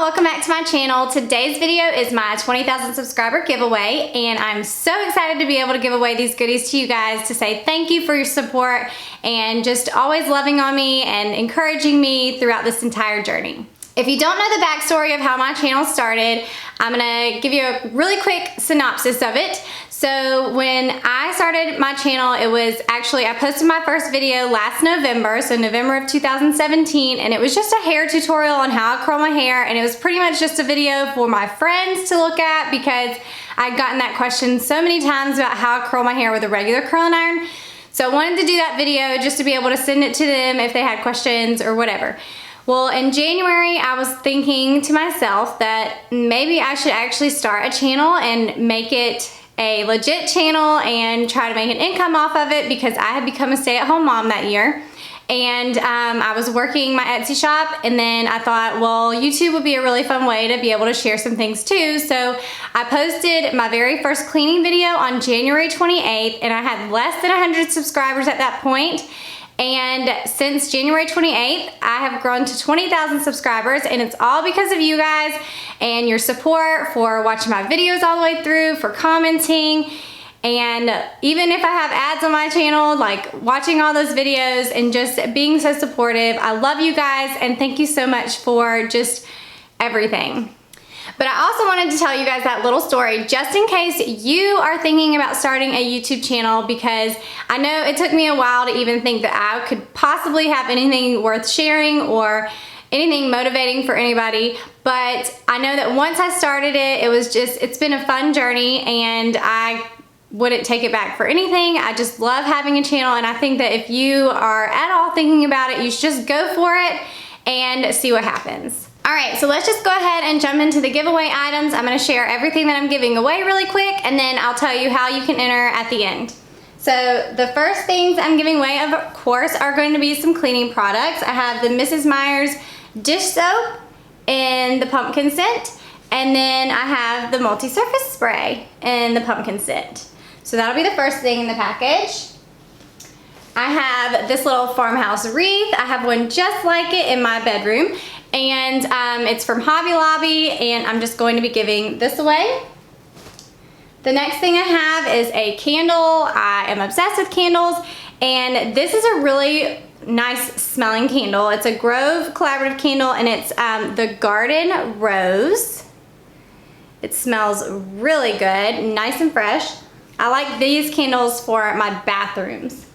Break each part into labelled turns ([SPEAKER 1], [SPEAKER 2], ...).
[SPEAKER 1] y'all, welcome back to my channel. Today's video is my 20,000 subscriber giveaway, and I'm so excited to be able to give away these goodies to you guys to say thank you for your support and just always loving on me and encouraging me throughout this entire journey. If you don't know the backstory of how my channel started, I'm gonna give you a really quick synopsis of it. So when I started my channel, it was actually, I posted my first video last November, so November of 2017, and it was just a hair tutorial on how I curl my hair, and it was pretty much just a video for my friends to look at because I'd gotten that question so many times about how I curl my hair with a regular curling iron. So I wanted to do that video just to be able to send it to them if they had questions or whatever. Well, in January, I was thinking to myself that maybe I should actually start a channel and make it a legit channel and try to make an income off of it because I had become a stay-at-home mom that year. And I was working my Etsy shop, and then I thought, well, YouTube would be a really fun way to be able to share some things too. So I posted my very first cleaning video on January 28th, and I had less than 100 subscribers at that point. And since January 28th, I have grown to 20,000 subscribers, and it's all because of you guys and your support for watching my videos all the way through, for commenting, and even if I have ads on my channel, like watching all those videos and just being so supportive. I love you guys, and thank you so much for just everything. But I also wanted to tell you guys that little story just in case you are thinking about starting a YouTube channel, because I know it took me a while to even think that I could possibly have anything worth sharing or anything motivating for anybody. But I know that once I started it, it's been a fun journey, and I wouldn't take it back for anything. I just love having a channel, and I think that if you are at all thinking about it, you should just go for it and see what happens. All right, so let's just go ahead and jump into the giveaway items. I'm gonna share everything that I'm giving away really quick, and then I'll tell you how you can enter at the end. So the first things I'm giving away, of course, are going to be some cleaning products. I have the Mrs. Meyer's dish soap in the pumpkin scent, and then I have the multi-surface spray in the pumpkin scent. So that'll be the first thing in the package. I have this little Farmhouse Wreath. I have one just like it in my bedroom, and it's from Hobby Lobby, and I'm just going to be giving this away. The next thing I have is a candle. I am obsessed with candles, and this is a really nice smelling candle. It's a Grove collaborative candle, and it's the Garden Rose. It smells really good, nice and fresh. I like these candles for my bathrooms.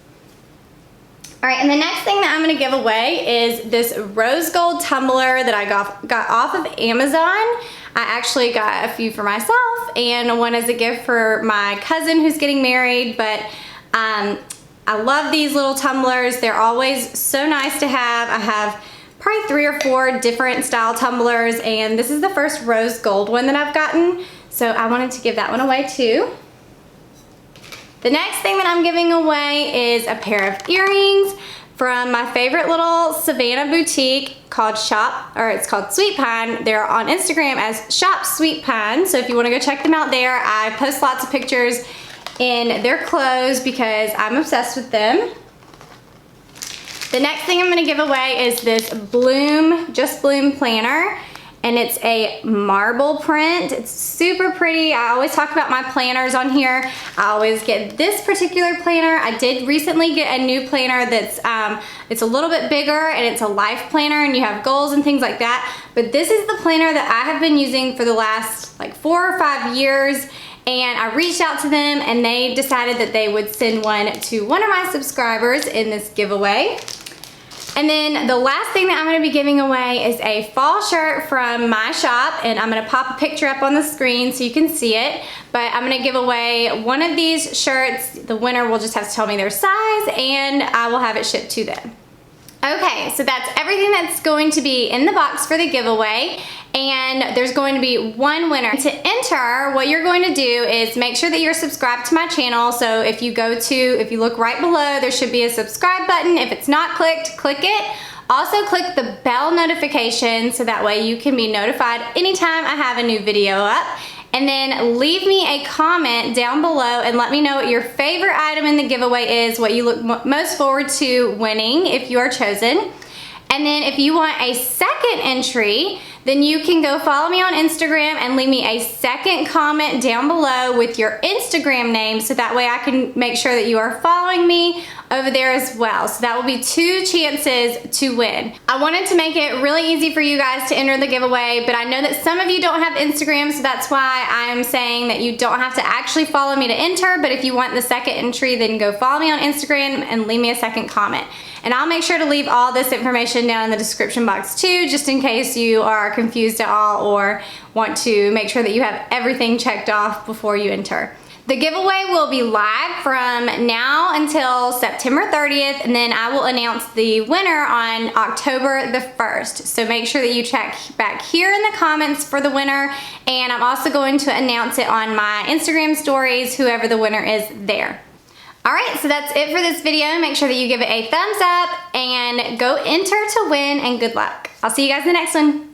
[SPEAKER 1] All right, and the next thing that I'm gonna give away is this rose gold tumbler that I got off of Amazon. I actually got a few for myself and one as a gift for my cousin who's getting married, but I love these little tumblers. They're always so nice to have. I have probably 3 or 4 different style tumblers, and this is the first rose gold one that I've gotten, so I wanted to give that one away too. The next thing that I'm giving away is a pair of earrings from my favorite little Savannah boutique called it's called Sweet Pine. They're on Instagram as Shop Sweet Pine, so if you want to go check them out there, I post lots of pictures in their clothes because I'm obsessed with them. The next thing I'm going to give away is this Just Bloom planner, and it's a marble print. It's super pretty. I always talk about my planners on here. I always get this particular planner. I did recently get a new planner that's it's a little bit bigger, and it's a life planner, and you have goals and things like that. But this is the planner that I have been using for the last like 4 or 5 years, and I reached out to them, and they decided that they would send one to one of my subscribers in this giveaway. And then the last thing that I'm going to be giving away is a fall shirt from my shop, and I'm going to pop a picture up on the screen so you can see it. But I'm going to give away one of these shirts. The winner will just have to tell me their size, and I will have it shipped to them. Okay, so that's everything that's going to be in the box for the giveaway, and there's going to be one winner. To enter, what you're going to do is make sure that you're subscribed to my channel. So if you look right below, there should be a subscribe button. If it's not clicked, click it. Also click the bell notification so that way you can be notified anytime I have a new video up. And then leave me a comment down below and let me know what your favorite item in the giveaway is, what you look most forward to winning if you are chosen. And then if you want a second entry, then you can go follow me on Instagram and leave me a second comment down below with your Instagram name, so that way I can make sure that you are following me over there as well. So that will be 2 chances to win. I wanted to make it really easy for you guys to enter the giveaway, but I know that some of you don't have Instagram, so that's why I'm saying that you don't have to actually follow me to enter, but if you want the second entry, then go follow me on Instagram and leave me a second comment. And I'll make sure to leave all this information down in the description box too, just in case you are confused at all or want to make sure that you have everything checked off before you enter. The giveaway will be live from now until September 30th, and then I will announce the winner on October the 1st. So make sure that you check back here in the comments for the winner, and I'm also going to announce it on my Instagram stories, whoever the winner is there. Alright, so that's it for this video. Make sure that you give it a thumbs up and go enter to win, and good luck. I'll see you guys in the next one.